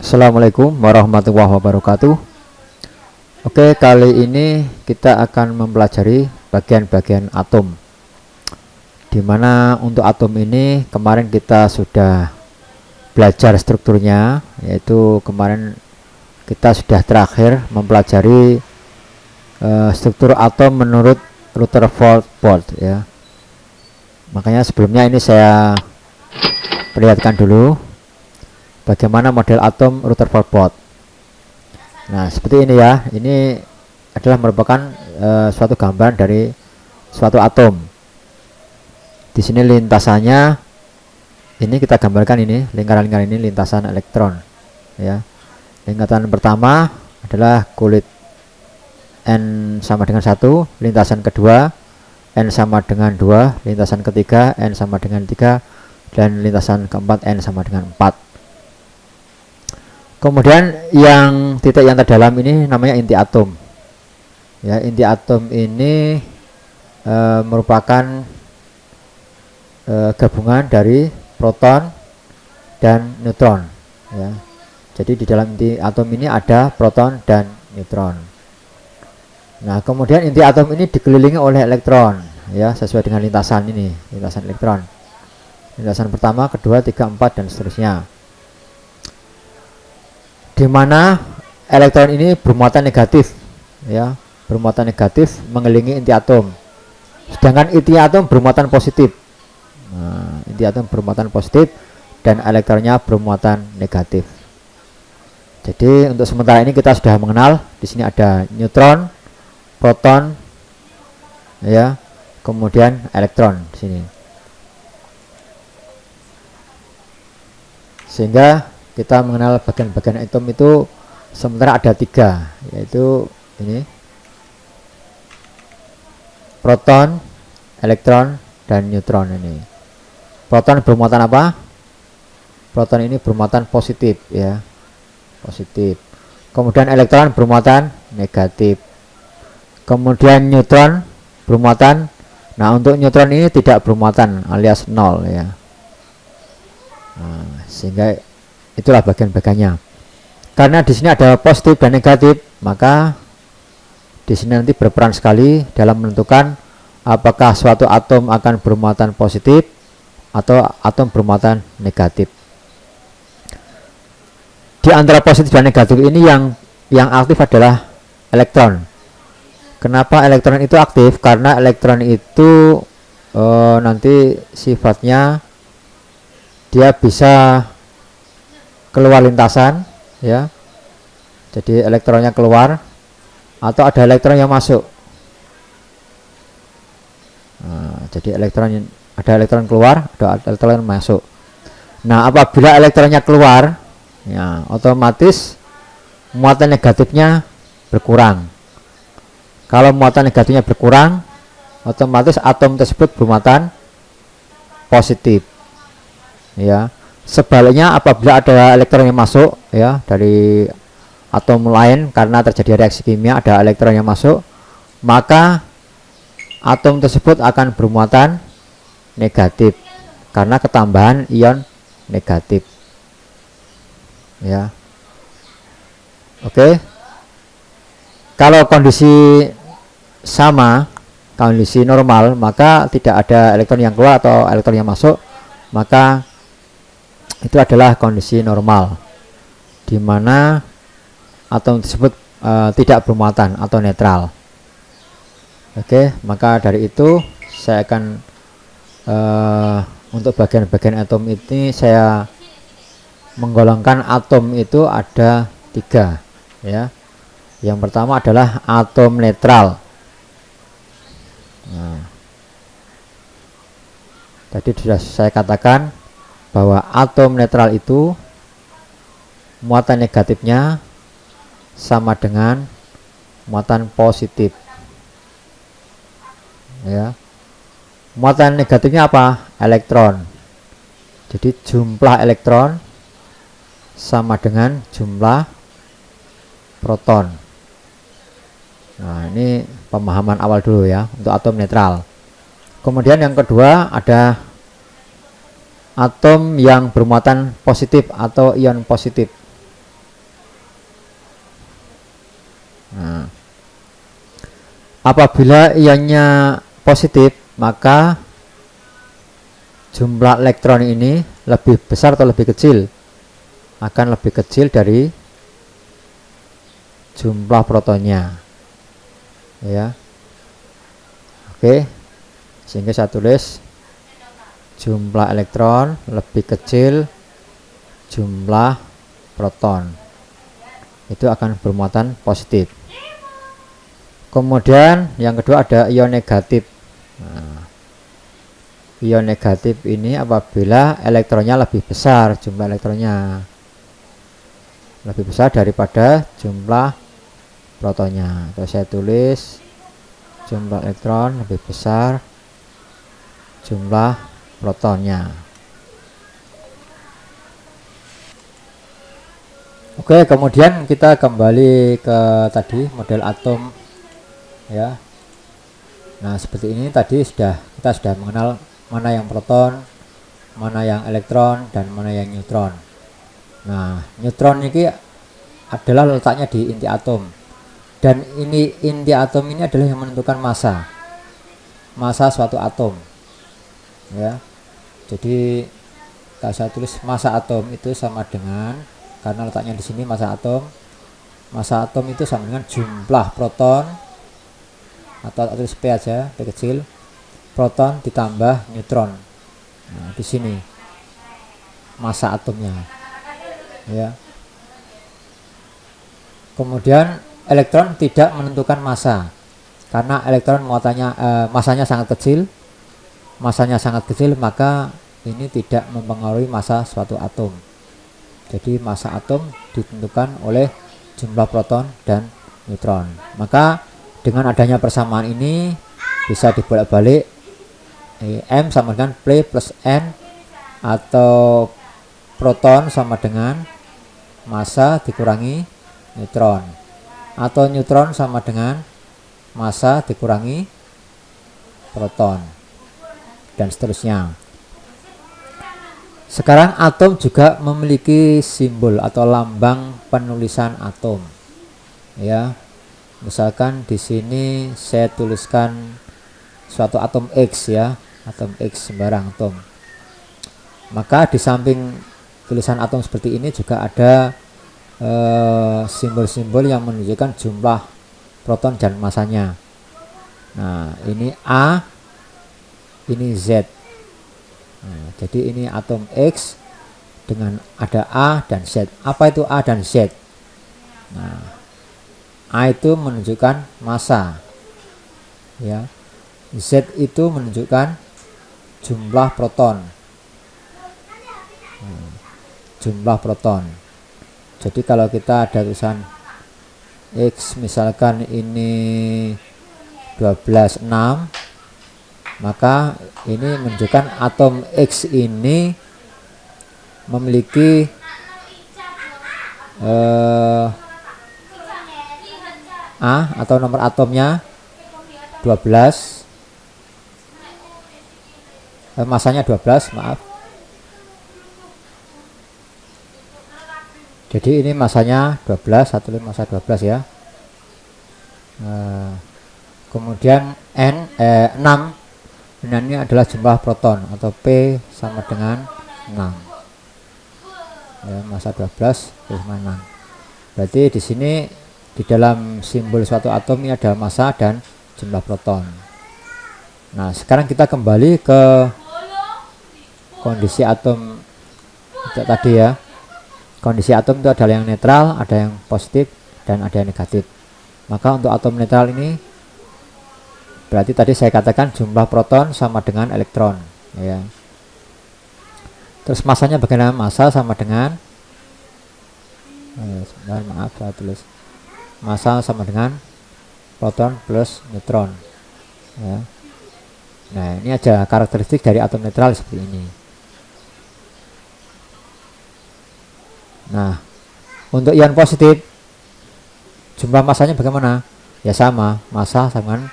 Assalamualaikum warahmatullahi wabarakatuh. Oke, kali ini kita akan mempelajari bagian-bagian atom. Dimana untuk atom ini kemarin kita sudah belajar strukturnya, yaitu kemarin kita sudah terakhir mempelajari struktur atom menurut Rutherford Bolt ya. Makanya sebelumnya ini saya perlihatkan dulu bagaimana model atom Rutherford Bolt. Nah, seperti ini ya. Ini adalah merupakan suatu gambaran dari suatu atom. Di sini lintasannya, ini kita gambarkan ini lingkaran-lingkaran ini lintasan elektron. Ya, lingkaran pertama adalah kulit N sama dengan 1, lintasan kedua N sama dengan 2, lintasan ketiga N sama dengan 3, dan lintasan keempat N sama dengan 4. Kemudian yang titik yang terdalam ini namanya inti atom. Ya, inti atom ini merupakan gabungan dari proton dan neutron. Ya. Jadi di dalam inti atom ini ada proton dan neutron. Nah, kemudian inti atom ini dikelilingi oleh elektron, ya, sesuai dengan lintasan ini, lintasan elektron. Lintasan pertama, kedua, tiga, 4 dan seterusnya. Di mana elektron ini bermuatan negatif, ya, bermuatan negatif mengelilingi inti atom, sedangkan inti atom bermuatan positif. Nah, inti atom bermuatan positif dan elektronnya bermuatan negatif. Jadi untuk sementara ini kita sudah mengenal di sini ada neutron, proton, ya, kemudian elektron di sini, sehingga kita mengenal bagian-bagian atom itu sementara ada 3, yaitu ini proton, elektron, dan neutron. Ini proton bermuatan apa? Proton ini bermuatan positif, ya, positif. Kemudian elektron bermuatan negatif. Kemudian neutron bermuatan, nah untuk neutron ini tidak bermuatan alias 0 ya. Nah, sehingga itulah bagian-bagiannya. Karena di sini ada positif dan negatif, maka di sini nanti berperan sekali dalam menentukan apakah suatu atom akan bermuatan positif atau atom bermuatan negatif. Di antara positif dan negatif ini yang aktif adalah elektron. Kenapa elektron itu aktif? Karena elektron itu nanti sifatnya dia bisa keluar lintasan, ya, jadi elektronnya keluar atau ada elektron yang masuk. Nah, jadi ada elektron keluar, ada elektron masuk. Nah, apabila elektronnya keluar, ya, otomatis muatan negatifnya berkurang. Kalau muatan negatifnya berkurang, otomatis atom tersebut bermuatan positif, ya. Sebaliknya apabila ada elektron yang masuk, ya, dari atom lain karena terjadi reaksi kimia, ada elektron yang masuk, maka atom tersebut akan bermuatan negatif karena ketambahan ion negatif, ya. Oke. Kalau kondisi sama, kondisi normal, maka tidak ada elektron yang keluar atau elektron yang masuk, maka itu adalah kondisi normal, di mana atom tersebut tidak bermuatan atau netral. Oke, maka dari itu saya akan untuk bagian-bagian atom ini saya menggolongkan atom itu ada 3, ya. Yang pertama adalah atom netral. Nah, tadi sudah saya katakan bahwa atom netral itu muatan negatifnya sama dengan muatan positif, ya. Muatan negatifnya apa? Elektron. Jadi jumlah elektron sama dengan jumlah proton. Nah, ini pemahaman awal dulu ya untuk atom netral. Kemudian yang kedua ada atom yang bermuatan positif atau ion positif. Apabila ionnya positif, maka jumlah elektron ini lebih besar atau lebih kecil? Akan lebih kecil dari jumlah protonnya, ya. Oke, sehingga saya tulis jumlah elektron lebih kecil jumlah proton, itu akan bermuatan positif. Kemudian yang kedua ada ion negatif. Nah, ion negatif ini apabila elektronnya lebih besar, jumlah elektronnya lebih besar daripada jumlah protonnya. Atau saya tulis jumlah elektron lebih besar jumlah protonnya. Oke, kemudian kita kembali ke tadi model atom, ya. Nah, seperti ini tadi kita sudah mengenal mana yang proton, mana yang elektron, dan mana yang neutron. Nah, neutron ini adalah letaknya di inti atom, dan ini inti atom ini adalah yang menentukan massa suatu atom, ya. Jadi kalau saya tulis massa atom itu sama dengan, karena letaknya di sini massa atom itu sama dengan jumlah proton, atau tulis P aja, P kecil, proton ditambah neutron. Nah, di sini massa atomnya, ya. Kemudian elektron tidak menentukan massa, karena elektron masanya sangat kecil, maka ini tidak mempengaruhi massa suatu atom. Jadi massa atom ditentukan oleh jumlah proton dan neutron. Maka dengan adanya persamaan ini bisa dibolak-balik, M sama dengan P plus N, atau proton sama dengan massa dikurangi neutron, atau neutron sama dengan massa dikurangi proton, dan seterusnya. Sekarang atom juga memiliki simbol atau lambang penulisan atom, ya. Misalkan di sini saya tuliskan suatu atom X, ya, atom X, sembarang atom. Maka di samping tulisan atom seperti ini juga ada simbol-simbol yang menunjukkan jumlah proton dan masanya. Nah, ini A, ini Z. Nah, jadi ini atom X dengan ada A dan Z. Apa itu A dan Z? Nah, A itu menunjukkan massa, ya. Z itu menunjukkan jumlah proton. Jumlah proton. Jadi kalau kita ada tulisan X, misalkan ini 12,6, maka ini menunjukkan atom X ini memiliki A atau nomor atomnya 12, masanya 12, maaf. Jadi ini masanya 12, satu massa 12, ya. Kemudian 6, dan ini adalah jumlah proton, atau P sama dengan 6, ya, massa 12 sama 6. Berarti di sini di dalam simbol suatu atom ini ada massa dan jumlah proton. Nah, sekarang kita kembali ke kondisi atom tadi, ya. Kondisi atom itu ada yang netral, ada yang positif, dan ada yang negatif. Maka untuk atom netral ini berarti tadi saya katakan jumlah proton sama dengan elektron, ya. Terus massanya bagaimana? Massa sama dengan maaf, saya tulis massa sama dengan proton plus neutron, ya. Nah, ini aja karakteristik dari atom netral seperti ini. Nah, untuk ion positif jumlah massanya bagaimana? Ya sama, massa sama dengan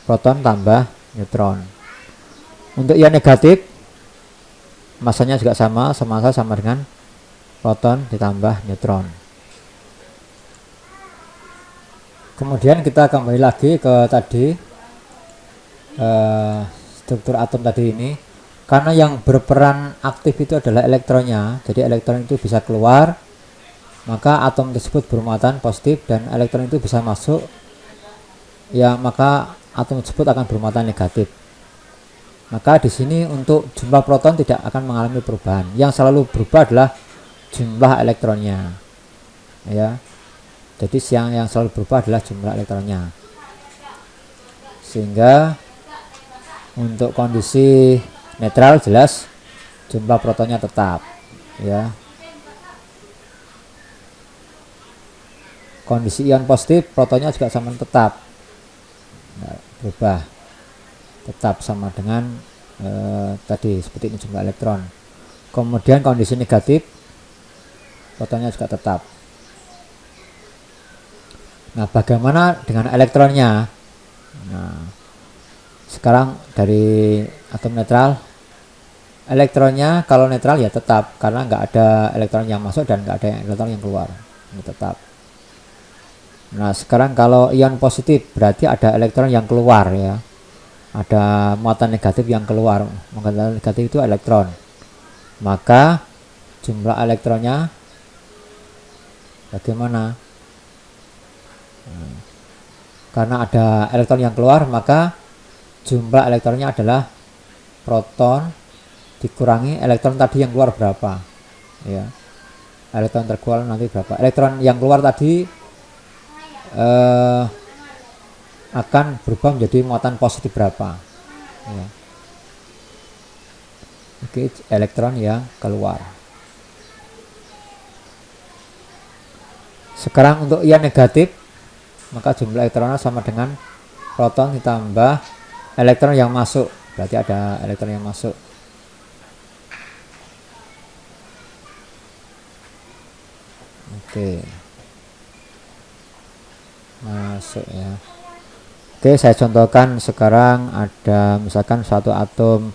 proton tambah neutron. Untuk ion negatif massanya juga sama, massa sama dengan proton ditambah neutron. Kemudian kita kembali lagi ke tadi struktur atom tadi ini. Karena yang berperan aktif itu adalah elektronnya, jadi elektron itu bisa keluar, maka atom tersebut bermuatan positif dan elektron itu bisa masuk, ya maka atom tersebut akan bermuatan negatif. Maka di sini untuk jumlah proton tidak akan mengalami perubahan. Yang selalu berubah adalah jumlah elektronnya. Ya. Jadi yang selalu berubah adalah jumlah elektronnya. Sehingga untuk kondisi netral jelas jumlah protonnya tetap, ya. Kondisi ion positif protonnya juga sama tetap, nggak berubah, tetap sama dengan tadi seperti ini jumlah elektron. Kemudian kondisi negatif protonnya juga tetap. Nah, bagaimana dengan elektronnya? Nah, sekarang dari atom netral, elektronnya kalau netral ya tetap, karena nggak ada elektron yang masuk dan nggak ada elektron yang keluar, ini tetap. Nah, sekarang kalau ion positif berarti ada elektron yang keluar, ya, ada muatan negatif yang keluar. Muatan negatif itu elektron, maka jumlah elektronnya bagaimana? Karena ada elektron yang keluar, maka jumlah elektronnya adalah proton dikurangi elektron tadi yang keluar berapa, ya. Elektron terkeluar nanti berapa, elektron yang keluar tadi akan berubah menjadi muatan positif berapa, ya. Oke, elektron yang keluar. Sekarang untuk ion negatif, maka jumlah elektronnya sama dengan proton ditambah elektron yang masuk, berarti ada elektron yang masuk. Oke, masuk, ya. Oke, saya contohkan sekarang ada misalkan satu atom,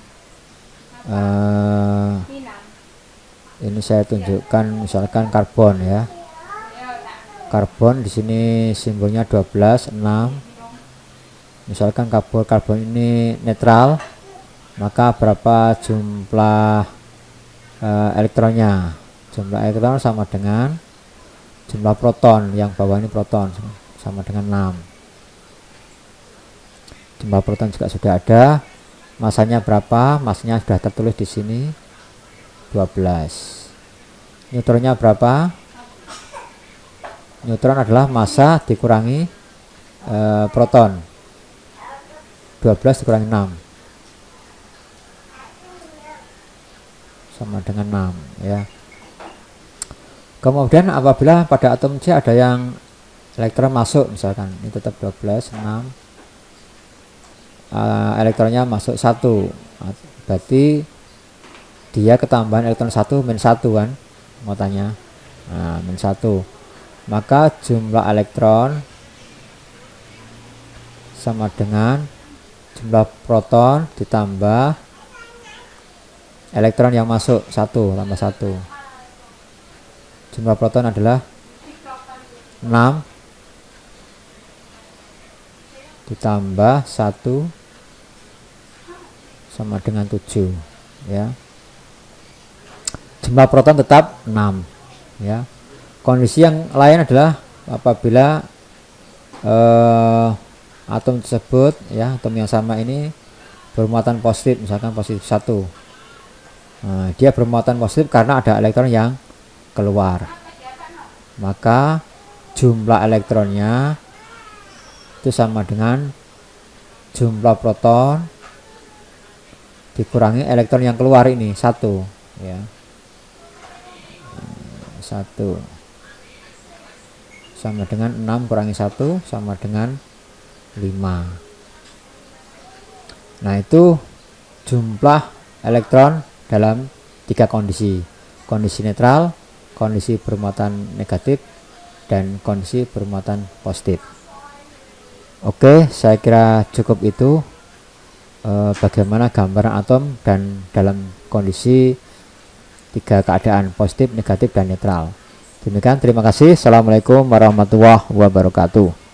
ini saya tunjukkan misalkan karbon, ya. Karbon di sini simbolnya 12, 6. Misalkan karbon ini netral, maka berapa jumlah elektronnya? Jumlah elektron sama dengan jumlah proton, yang bawah ini proton, sama dengan 6. Jumlah proton juga sudah ada. Masanya berapa? Masanya sudah tertulis di sini 12. Neutronnya berapa? Neutron adalah massa dikurangi proton, 12 dikurangi 6 sama dengan 6, ya. Kemudian apabila pada atom C ada yang elektron masuk, misalkan ini tetap 12, 6, elektronnya masuk 1, berarti dia ketambahan elektron 1 min 1 kan muatannya, min 1, maka jumlah elektron sama dengan jumlah proton ditambah elektron yang masuk 1 tambah 1. Jumlah proton adalah 6 ditambah 1 sama dengan 7, ya. Jumlah proton tetap 6, ya. Kondisi yang lain adalah apabila atom tersebut, ya, atom yang sama ini bermuatan positif, misalkan positif 1. Nah, dia bermuatan positif karena ada elektron yang keluar, maka jumlah elektronnya itu sama dengan jumlah proton dikurangi elektron yang keluar ini 1, ya. 1 sama dengan 6 kurangi 1 sama dengan 5. Nah, itu jumlah elektron dalam 3 kondisi. Kondisi netral, kondisi bermuatan negatif, dan kondisi bermuatan positif. Oke, saya kira cukup itu bagaimana gambaran atom dan dalam kondisi 3 keadaan positif, negatif, dan netral. Demikian, terima kasih. Assalamualaikum warahmatullahi wabarakatuh.